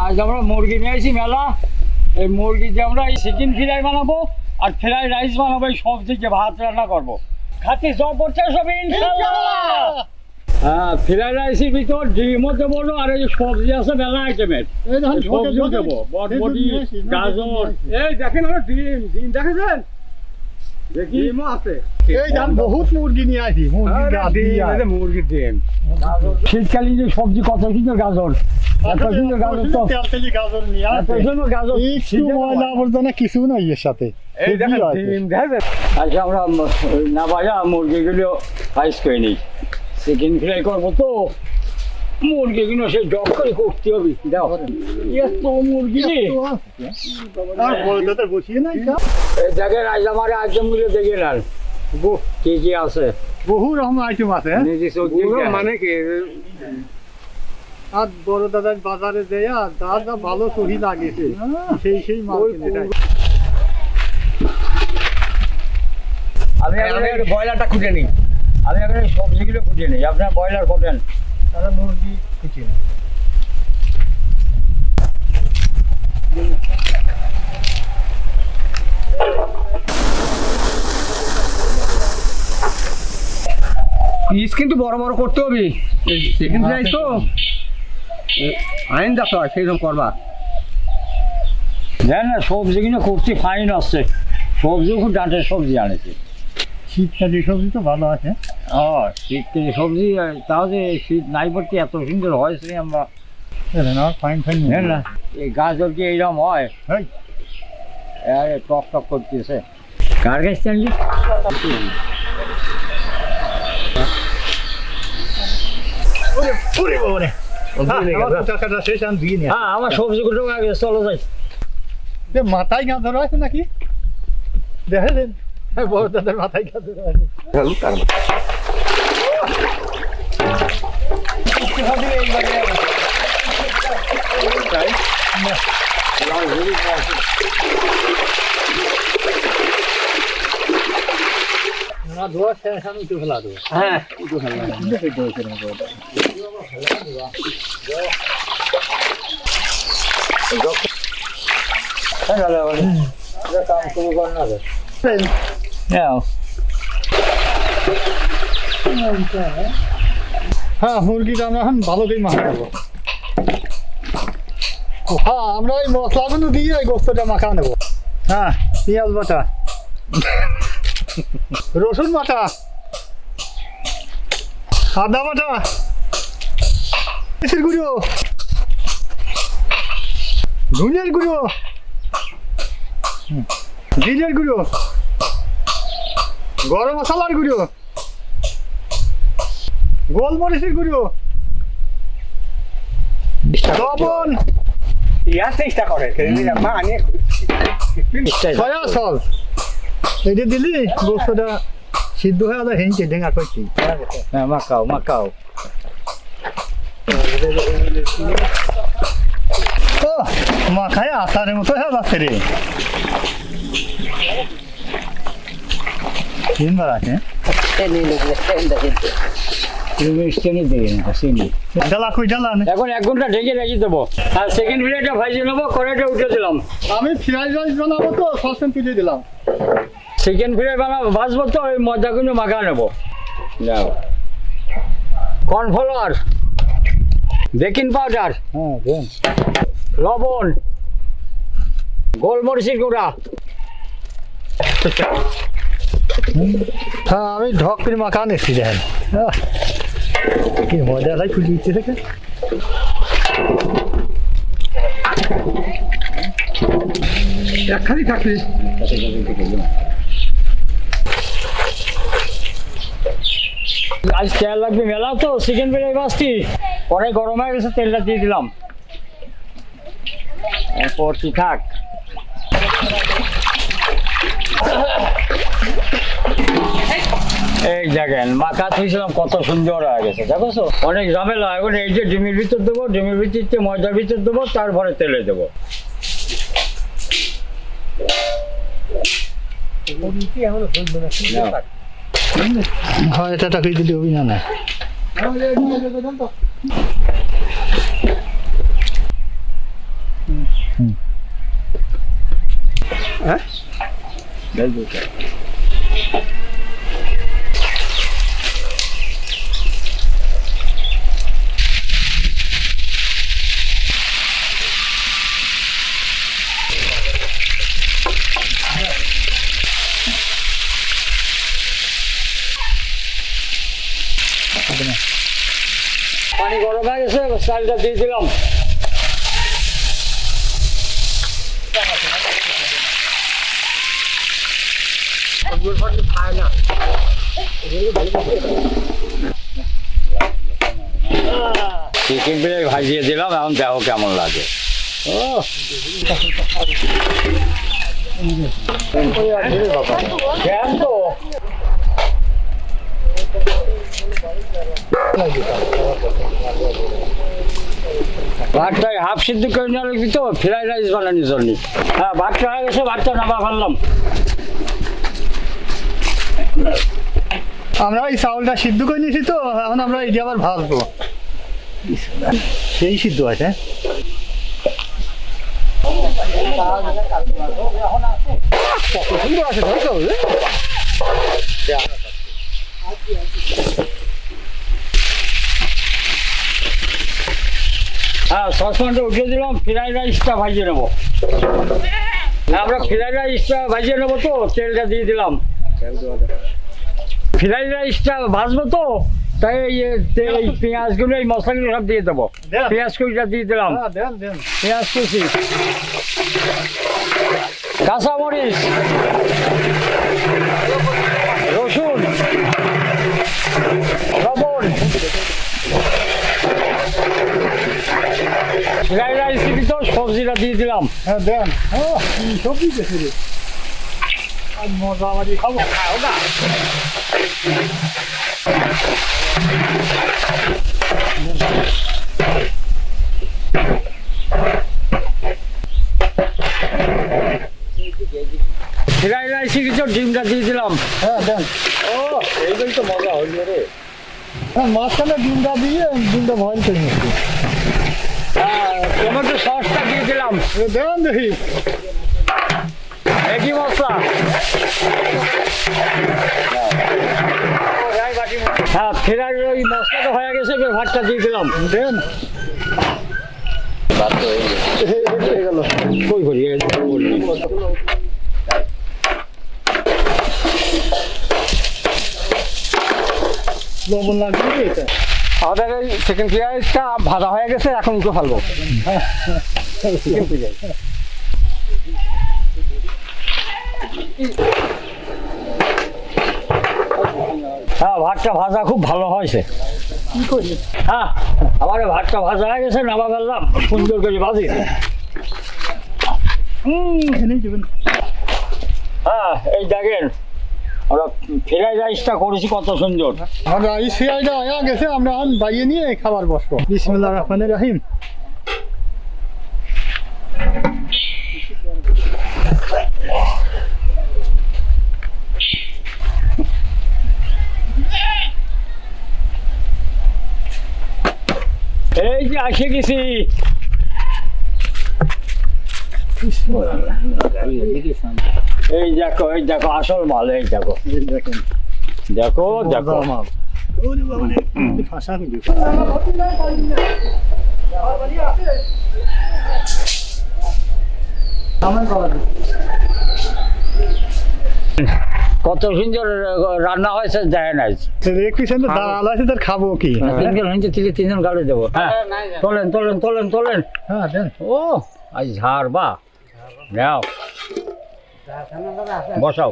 আজ আমরা মুরগি নিয়ে আসি মেলা। এই মুরগি দিয়ে আমরা এই চিকেন ফ্রাই বানাবো আর ফ্রাই রাইস বানাবো, এই সবজিকে ভাত রান্না করবো। খাতি সব পড়ছে সব ইনশাআল্লাহ। হ্যাঁ, ফ্রাই রাইসের ভিতর ডিমও দেবো আর এই সবজি আছে মেলা আইটেমের, সবজিও দেবো, বটবটি, গাজর। এই দেখেন আমরা ডিম ডিম দেখেছেন, ডিমও আছে। এই ধান বহুত মুরগি নিয়ে আসি, মুরগির ডিম। শীতকালীন যে সবজি কত সুন্দর গাজর, এত সুন্দর গাজর তো, তেলতেলি গাজর নিয়ে এত আসে। সুন্দর গাজর একটু ময়লা আবর্জনা কিছু নাই এর সাথে। এই দেখেন ডিম দেখেন। আচ্ছা, আমরা না ভাজা মুরগিগুলো ফ্রাইস করে নিই। চিকেন ফ্রাই করবো তো, মুরগিগুলো সেই জগ করে করতে হবে। দেখো এত মুরগি, আর বড়দাদের বসিয়ে নাই কা? এই দেখেন আজ আমার আইটেমগুলো দেখে নেন কি কি আছে। বহু রকম আইটেম আছে। নিজে চোখ দিয়ে দেখেন। মানে কি আর বড় দাদার বাজারে দেয়া যা যা ভালো সহি লাগেছে সেই মাল কিনে দেয়। আমি ব্রয়লারটা খুঁজে নিই। এখন সবজিগুলো খুঁজে নিই, আপনার ব্রয়লার কোটেন, তারা মুরগি খুঁজে নেয়। পিস কিন্তু বড় বড় করতে হবে, চিকেন ফ্রাই তো আইন দেখো সেইরকম করবা। দেখ না সবজিগুলো করছি ফাইন আসছে, সবজিও খুব ডাঁটের সবজি আনেছে। শীতকালী সবজি তো ভালো আছে। শীতকালে সবজি, তাও যে শীত নাই পড়তে এত সুন্দর হয়েছে আমরা ফাইন ফাইন দেখ না। এই গাজর কি এইরকম হয়? এই। টক টক করতেছে। কার গাছ আনলি? হ্যাঁ, আমার সবজিগুলো আগে চলো যাই। মাথায় গাঁদর আছে নাকি দেখেন? বড় দাদার মাথায় গাঁদর আছে। ধোয়া আমি একটু ফেলা দেবো। হ্যাঁ, কাম শুরু কর না। হ্যাঁ, মুরগিটা আমরা এখন ভালো করে মাখা নেবো। হ্যাঁ, আমরা ওই মশলাগুলো দিয়ে ওই গোস্তটা মাখা নেবো। হ্যাঁ, পেঁয়াজ বাটা, রসুন বাটা, আদা বাটা, মরিচের গুঁড়ো, ধনিয়ার গুঁড়ো, জিরের গুঁড়ো, গরম মশলার গুঁড়ো, গোলমরিচের গুঁড়ো, লবণ, চেষ্টা করে সয়া সস। এটা দিলি গোস্তটা সিদ্ধ হয়ে আদা হেঁচে ডেঙ্গা করছি। হ্যাঁ, মাখাও মাখাও। ও মাখায় আচারের মতো হয়ে যাচ্ছে রে। তিনবার আছে ডালা কই ডালা এখন 1 ঘন্টা ঢেকে রেখে দেবো। আর সেকেন্ড ফ্রাইটা ভাইজে নেবো, কড়াইটা উঠে দিলাম। আমি ফ্রাইড রাইস বানাবো তো সসপ্যান তুলে দিলাম। চিকেন ফ্রাই বানাবো, ভাজবো তো ওই ময়দাগুলো মাখা নেবো। কর্নফ্লাওয়ার, বেকিং পাউডার, হ্যাঁ দেন, লবণ, গোলমরিচের গুঁড়া। হ্যাঁ, আমি ঢক করে মাখা নিচ্ছি দেখেন। কি মজা লাগে খুঁজে দিচ্ছে থেকে। একখানি থাকলে আজ তেল লাগবে মেলা তো, চিকেন ফ্রাই ভাজছি, কড়াই গরম হয়ে গেছে, তেলটা দিয়ে দিলাম। এরপর কি থাক। এই দেখেন মাখা থুইছিলাম, কত সুন্দর হয়ে গেছে দেখো তো। অনেক ঝামেলা। এখন এই যে ডিমের ভিতর দেবো, ডিমের ভিতর ময়দার ভিতর দেবো, তারপরে তেলে দেবো। হয় এটা টাকা দিলে হবি না। হ্যাঁ পানি গরম হয়ে গেছে, চালটা দিয়ে দিলাম। চিকেন বিরিয়ানি ভাজিয়ে দিলাম, এখন দেখো কেমন লাগে। ভাতটা হাফ সিদ্ধ করে নেওয়া লাগবি তো ফ্রাইড রাইস বানানোর জন্য। হ্যাঁ, ভাতটা হয়ে গেছে, ভাতটা নামা ফেললাম। আমরা এই চাউলটা সিদ্ধ করে নিয়েছি তো, এখন আমরা এই আবার ভাজবো। সেই সিদ্ধ আছে। কত সুন্দর আছে ধরো। হ্যাঁ, সসপ্যানটা উঠিয়ে দিলাম, ফ্রাইড রাইসটা ভাজিয়ে নেবো। হ্যাঁ, আমরা ফ্রাইড রাইসটা ভাজিয়ে নেবো তো তেলটা দিয়ে দিলাম। ফ্রাইড রাইসটা ভাজবো তো, তাই এই পেঁয়াজগুলো এই মশলাগুলো সব দিয়ে দেবো। পেঁয়াজ কুচিটা দিয়ে দিলাম, পেঁয়াজ কুচি, কাঁচামরিচ, রসুন, লবণ। ফ্রাইড রাইসের ভিতর সবজিটা দিয়ে দিলাম। হ্যাঁ দেন। সবজি গেছে রে, আজ মজা আমাদের খাবো। খাও না। ফ্রাইড রাইসের ভিতর ডিমটা দিয়ে দিলাম। হ্যাঁ দেন। এইগুলোই তো মজা হইল রে। হ্যাঁ, মাঝখানে ডিমটা দিয়ে ডিমটা বয়েল করে নিচ্ছি। টমেটো সসটা দিয়ে দিলাম। দেন দেখি। একই মশলা। হ্যাঁ, ফেরার ওই মশলাটা হয়ে গেছে, এবার ভাতটা দিয়ে দিলাম। দেন। হয়ে গেল। কই করি লবণ লাগবে এটা। আমাদের এই সেকেন্ড ফ্রাইডটা ভাজা হয়ে গেছে, এখন উঠে ফেলবো। চিকেন ফ্রাইড হ্যাঁ, ভাতটা ভাজা খুব ভালো হয়েছে। কি করি? হ্যাঁ, আমার ভাতটা ভাজা হয়ে গেছে, নামা ফেললাম, সুন্দর করে ভাজি। এখানেই দেবেন। হ্যাঁ, এই দেখেন আমরা ফ্রাইড রাইসটা করেছি কত সুন্দর। আমরা এই সিআইটা হয়ে গেছে, আমরা এখন বাইয়ে নিয়ে খাবার বসবো। বিসমিল্লাহির রহমানির রহিম। এই যে আসে গেছি। এই দেখো, এই দেখো আসল মাল, এই দেখো দেখেন। দেখো দেখো। মাল। ওরে বাবা রে, ফাঁসা হয়ে গেছে। আমার বাবা। কত সুন্দর রান্না হয়েছে দেখে নাই। একটু সুন্দর দাঁড়াল আছে, তার খাবো কি? তিনজন হয়েছে, তিনজন গাড়ি দেবো। হ্যাঁ, তোলেন তোলেন তোলেন তোলেন। হ্যাঁ দেন। ও আজ ঝাড় বা নাও, বসাও।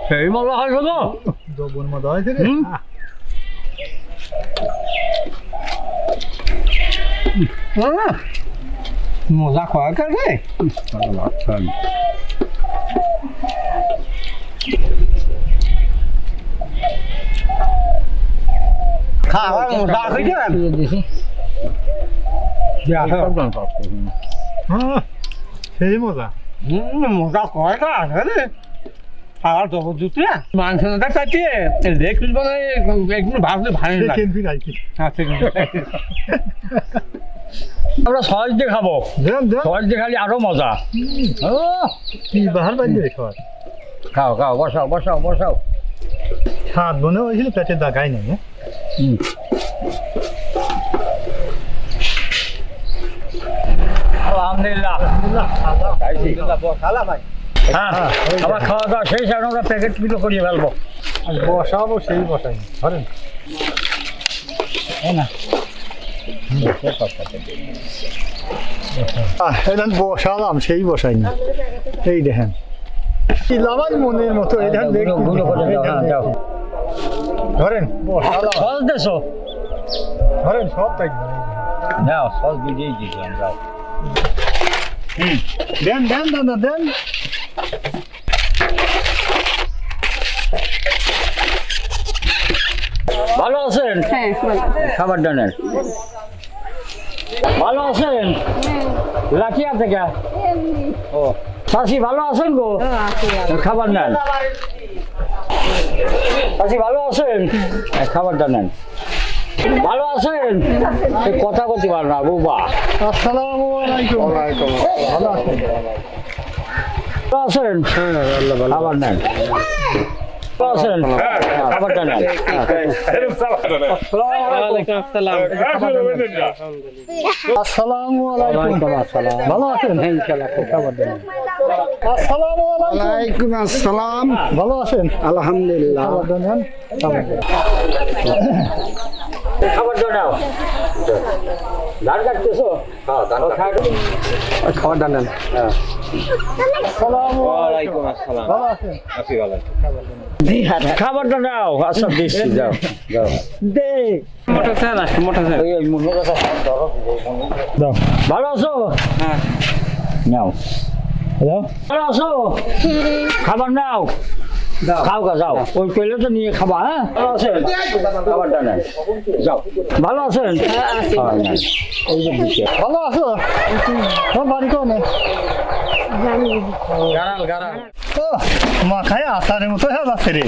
সেই মজা হয়েছে তো। জবন মজা হয়েছে রে। মজা খাওয়ার কারণে খাওয়ার মজা হয়েছে। হ্যাঁ, সেই মজা। মজা খাওয়ার কারণে খাওয়ার জবর জুতে মাংস না চাইতে লেগ পিস বানাই একদম ভাজলে ভালো লাগে। চিকেন ফ্রাই কি? হ্যাঁ, আমরা সহজ দিয়ে খাবো, দেন দেন সহজ দিয়ে খালি আরো মজা। ও কি বাহার বাইরে রেখো খাও খাও, বসাও বসাও বসাও। স্বাদ মনে হয়েছিল পেটে দাগাই নেই আলহামদুলিল্লাহ খাইছি। হ্যাঁ, আবার খাওয়া দাওয়া সেই সাথে আমরা প্যাকেট গুলো করিয়ে ফেলবো। বসাবো সেই বসাই ধরেন এখান বসালাম সেই বসাইনি এই দেখেন কি লাভাই মনের মতো এই দেখেন গুলো করে দাও, হ্যাঁ, দাও। ধরেন বসালাম সস দেছো? ধরেন সব তাই দাও, সস দিয়েই দিয়েছিলাম, দাও। দেন দেন দাদা দেন ভালো আছেন? হ্যাঁ বলো। খাবার ডানের ভালো আছেন? লাখিয়া থেকে? ও চাষি ভালো আছেন গো? খাবার নেন। চাষি ভালো আছেন? খাবার নেন। ভালো আছেন? সে কথা বলতে পার না বুবা। আসসালামু আলাইকুম ভালো আছেন ভালো আছেন? খাবার নেন। ভালো আছেন? খাবার নেন। আসসালামু আলাইকুম ভালো আছেন খাবার দেন। আসসালামু আলাইকুম ওয়ালাইকুম আসসালাম। ভালো আছেন আলহামদুলিল্লাহ। খাবার দেন খাবার দাও। ধান কাটতেছো? হ্যাঁ, ধান খাবার দান দেন। আসসালামু আলাইকুম আসসালাম ভালো আছেন খাবারটা দাও। আচ্ছা দিচ্ছি, যাও যাও। দে মোটর স্যার আসছে, মোটর স্যার। এই মুন্নু কথা ধরো। দাও ভালো আছো? হ্যাঁ। নাও। ভালো আছো? খাবার নাও। খাও গা, যাও। ওই প্লেটটা নিয়ে খাবা। হ্যাঁ, ভালো আছেন? খাবারটা নেন, যাও। ভালো আছেন? হ্যাঁ, নেন। এই যে দিচ্ছে। ভালো আছো তোমার বাড়ি কোনে গারাল। ও মাথায় আসারের মতো হয়ে যাচ্ছে রে